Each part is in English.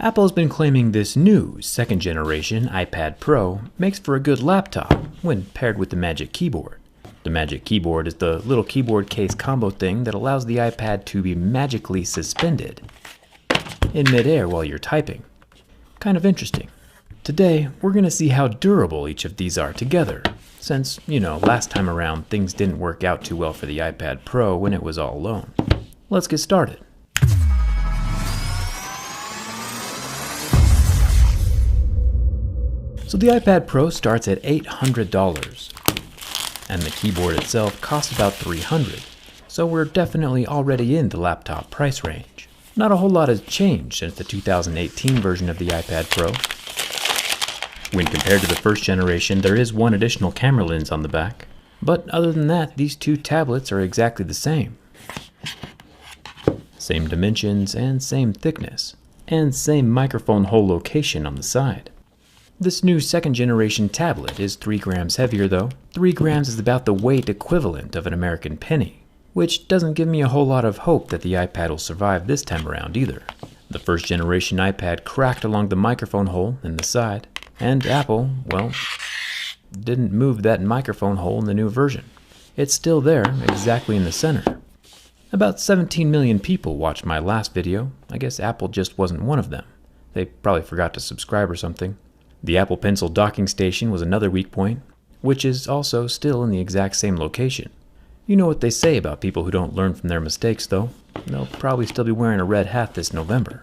Apple's been claiming this new second generation iPad Pro makes for a good laptop when paired with the Magic Keyboard. The Magic Keyboard is the little keyboard case combo thing that allows the iPad to be magically suspended in midair while you're typing. Kind of interesting. Today, we're going to see how durable each of these are together, since, last time around things didn't work out too well for the iPad Pro when it was all alone. Let's get started. So the iPad Pro starts at $800, and the keyboard itself costs about $300, so we're definitely already in the laptop price range. Not a whole lot has changed since the 2018 version of the iPad Pro. When compared to the first generation, there is one additional camera lens on the back, but other than that, these two tablets are exactly the same. Same dimensions and same thickness, and same microphone hole location on the side. This new second generation tablet is 3 grams heavier though. 3 grams is about the weight equivalent of an American penny, which doesn't give me a whole lot of hope that the iPad will survive this time around either. The first generation iPad cracked along the microphone hole in the side, and Apple, didn't move that microphone hole in the new version. It's still there, exactly in the center. About 17 million people watched my last video. I guess Apple just wasn't one of them. They probably forgot to subscribe or something. The Apple Pencil docking station was another weak point, which is also still in the exact same location. You know what they say about people who don't learn from their mistakes though. They'll probably still be wearing a red hat this November.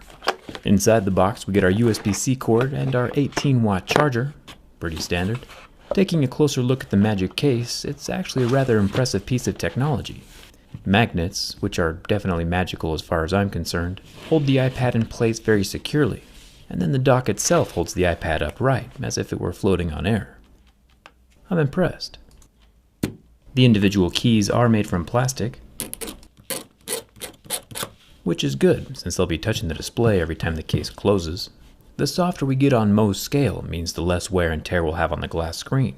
Inside the box we get our USB-C cord and our 18-watt charger, pretty standard. Taking a closer look at the Magic case, it's actually a rather impressive piece of technology. Magnets, which are definitely magical as far as I'm concerned, hold the iPad in place very securely. And then the dock itself holds the iPad upright, as if it were floating on air. I'm impressed. The individual keys are made from plastic, which is good, since they'll be touching the display every time the case closes. The softer we get on Mohs scale means the less wear and tear we'll have on the glass screen.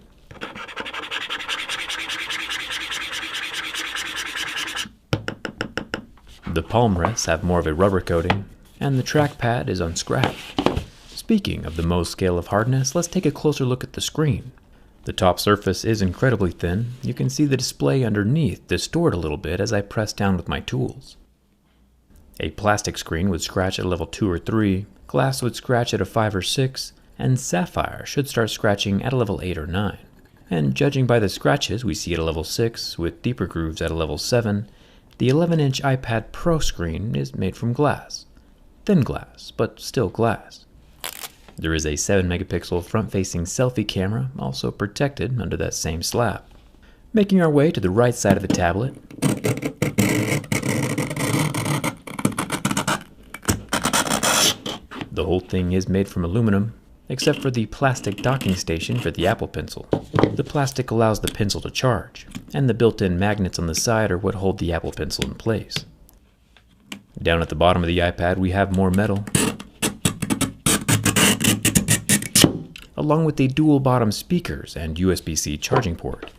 The palm rests have more of a rubber coating, and the trackpad is unscratched. Speaking of the Mohs scale of hardness, let's take a closer look at the screen. The top surface is incredibly thin. You can see the display underneath distort a little bit as I press down with my tools. A plastic screen would scratch at a level 2 or 3, glass would scratch at a 5 or 6, and sapphire should start scratching at a level 8 or 9. And judging by the scratches we see at a level 6, with deeper grooves at a level 7, the 11-inch iPad Pro screen is made from glass. Thin glass, but still glass. There is a 7-megapixel front-facing selfie camera, also protected under that same slab. Making our way to the right side of the tablet, the whole thing is made from aluminum, except for the plastic docking station for the Apple Pencil. The plastic allows the pencil to charge, and the built-in magnets on the side are what hold the Apple Pencil in place. Down at the bottom of the iPad we have more metal, along with the dual bottom speakers and USB-C charging port.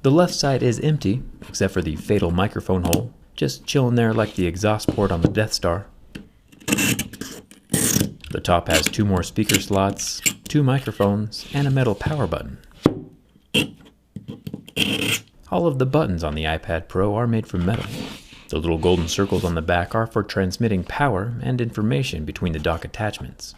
The left side is empty, except for the fatal microphone hole, just chilling there like the exhaust port on the Death Star. The top has 2 more speaker slots, 2 microphones, and a metal power button. All of the buttons on the iPad Pro are made from metal. The little golden circles on the back are for transmitting power and information between the dock attachments.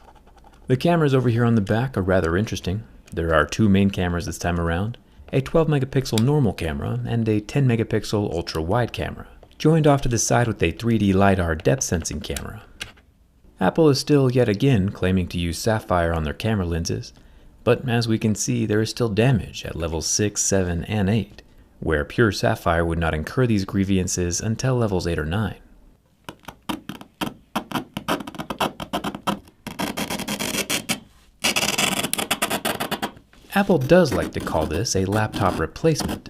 The cameras over here on the back are rather interesting. There are 2 main cameras this time around, a 12-megapixel normal camera and a 10-megapixel ultra-wide camera, joined off to the side with a 3D LiDAR depth sensing camera. Apple is still yet again claiming to use sapphire on their camera lenses, but as we can see there is still damage at levels 6, 7, and 8. Where pure sapphire would not incur these grievances until levels 8 or 9. Apple does like to call this a laptop replacement.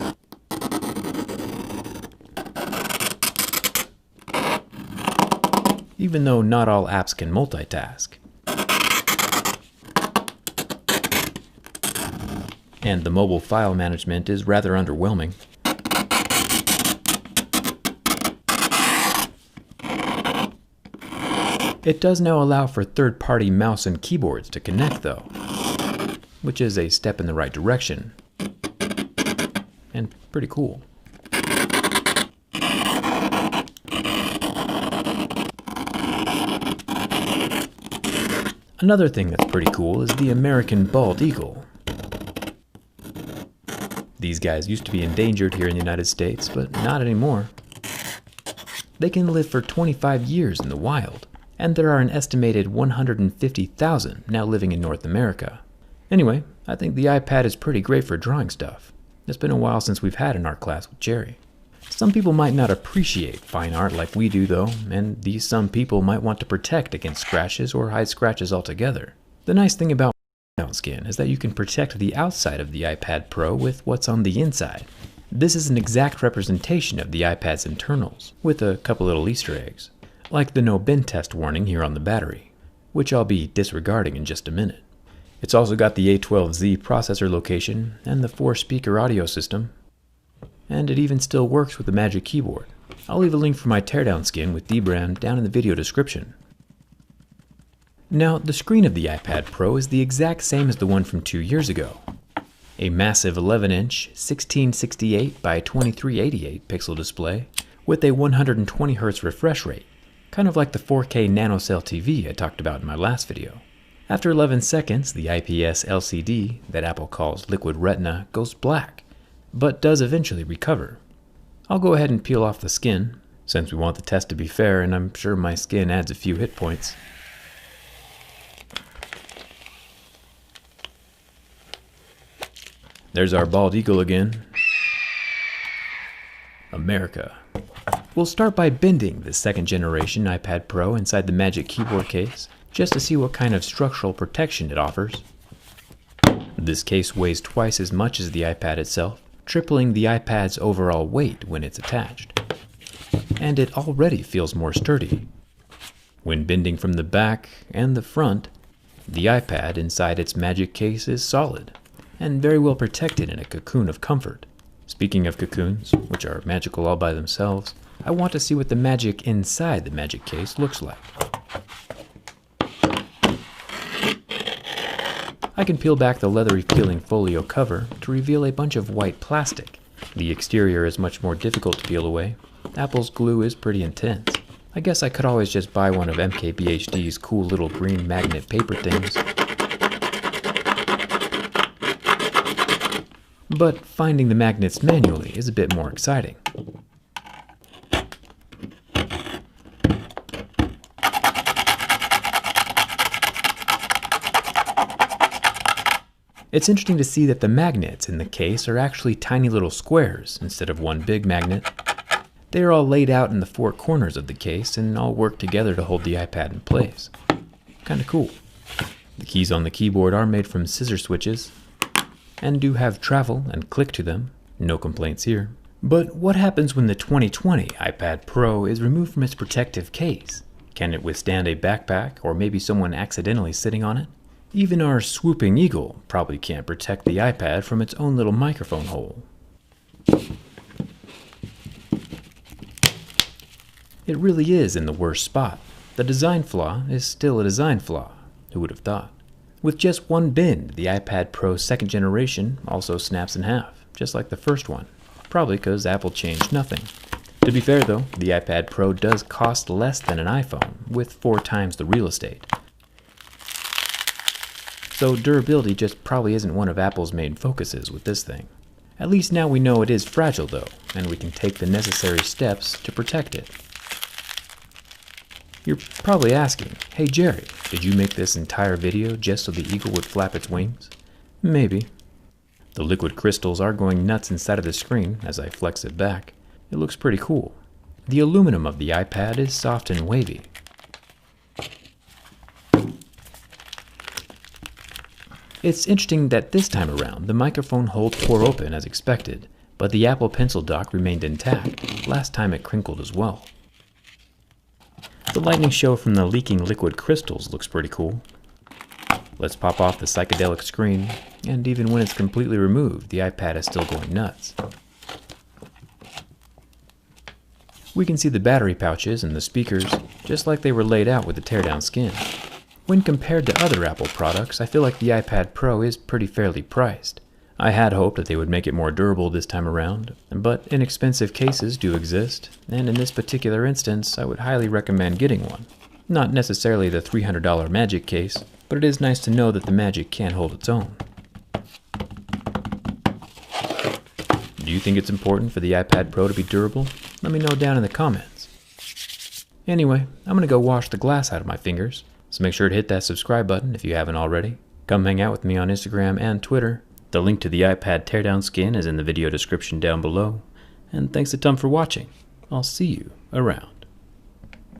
Even though not all apps can multitask. And the mobile file management is rather underwhelming. It does now allow for third-party mouse and keyboards to connect though, which is a step in the right direction, and pretty cool. Another thing that's pretty cool is the American bald eagle. These guys used to be endangered here in the United States, but not anymore. They can live for 25 years in the wild, and there are an estimated 150,000 now living in North America. Anyway, I think the iPad is pretty great for drawing stuff. It's been a while since we've had an art class with Jerry. Some people might not appreciate fine art like we do though, and these some people might want to protect against scratches or hide scratches altogether. The nice thing about skin is that you can protect the outside of the iPad Pro with what's on the inside. This is an exact representation of the iPad's internals, with a couple little Easter eggs, like the no bin test warning here on the battery, which I'll be disregarding in just a minute. It's also got the A12Z processor location and the 4-speaker audio system, and it even still works with the Magic Keyboard. I'll leave a link for my teardown skin with dBram down in the video description. Now, the screen of the iPad Pro is the exact same as the one from 2 years ago. A massive 11-inch 1668 by 2388 pixel display with a 120Hz refresh rate, kind of like the 4K NanoCell TV I talked about in my last video. After 11 seconds, the IPS LCD that Apple calls Liquid Retina goes black, but does eventually recover. I'll go ahead and peel off the skin, since we want the test to be fair and I'm sure my skin adds a few hit points. There's our bald eagle again. America. We'll start by bending the second generation iPad Pro inside the Magic Keyboard case, just to see what kind of structural protection it offers. This case weighs twice as much as the iPad itself, tripling the iPad's overall weight when it's attached. And it already feels more sturdy. When bending from the back and the front, the iPad inside its Magic case is solid, and very well protected in a cocoon of comfort. Speaking of cocoons, which are magical all by themselves, I want to see what the magic inside the Magic case looks like. I can peel back the leathery peeling folio cover to reveal a bunch of white plastic. The exterior is much more difficult to peel away. Apple's glue is pretty intense. I guess I could always just buy one of MKBHD's cool little green magnet paper things. But finding the magnets manually is a bit more exciting. It's interesting to see that the magnets in the case are actually tiny little squares instead of one big magnet. They are all laid out in the four corners of the case and all work together to hold the iPad in place. Kinda cool. The keys on the keyboard are made from scissor switches, and do have travel and click to them. No complaints here. But what happens when the 2020 iPad Pro is removed from its protective case? Can it withstand a backpack or maybe someone accidentally sitting on it? Even our swooping eagle probably can't protect the iPad from its own little microphone hole. It really is in the worst spot. The design flaw is still a design flaw. Who would have thought? With just one bend, the iPad Pro 2nd generation also snaps in half, just like the first one, probably because Apple changed nothing. To be fair though, the iPad Pro does cost less than an iPhone, with 4 times the real estate. So durability just probably isn't one of Apple's main focuses with this thing. At least now we know it is fragile though, and we can take the necessary steps to protect it. You're probably asking, hey Jerry, did you make this entire video just so the eagle would flap its wings? Maybe. The liquid crystals are going nuts inside of the screen as I flex it back. It looks pretty cool. The aluminum of the iPad is soft and wavy. It's interesting that this time around the microphone hole tore open as expected, but the Apple Pencil dock remained intact. Last time it crinkled as well. The lightning show from the leaking liquid crystals looks pretty cool. Let's pop off the psychedelic screen, and even when it's completely removed, the iPad is still going nuts. We can see the battery pouches and the speakers, just like they were laid out with the teardown skin. When compared to other Apple products, I feel like the iPad Pro is pretty fairly priced. I had hoped that they would make it more durable this time around, but inexpensive cases do exist, and in this particular instance, I would highly recommend getting one. Not necessarily the $300 Magic case, but it is nice to know that the Magic can hold its own. Do you think it's important for the iPad Pro to be durable? Let me know down in the comments. Anyway, I'm gonna go wash the glass out of my fingers, so make sure to hit that subscribe button if you haven't already. Come hang out with me on Instagram and Twitter. The link to the iPad teardown skin is in the video description down below. And thanks a ton for watching. I'll see you around.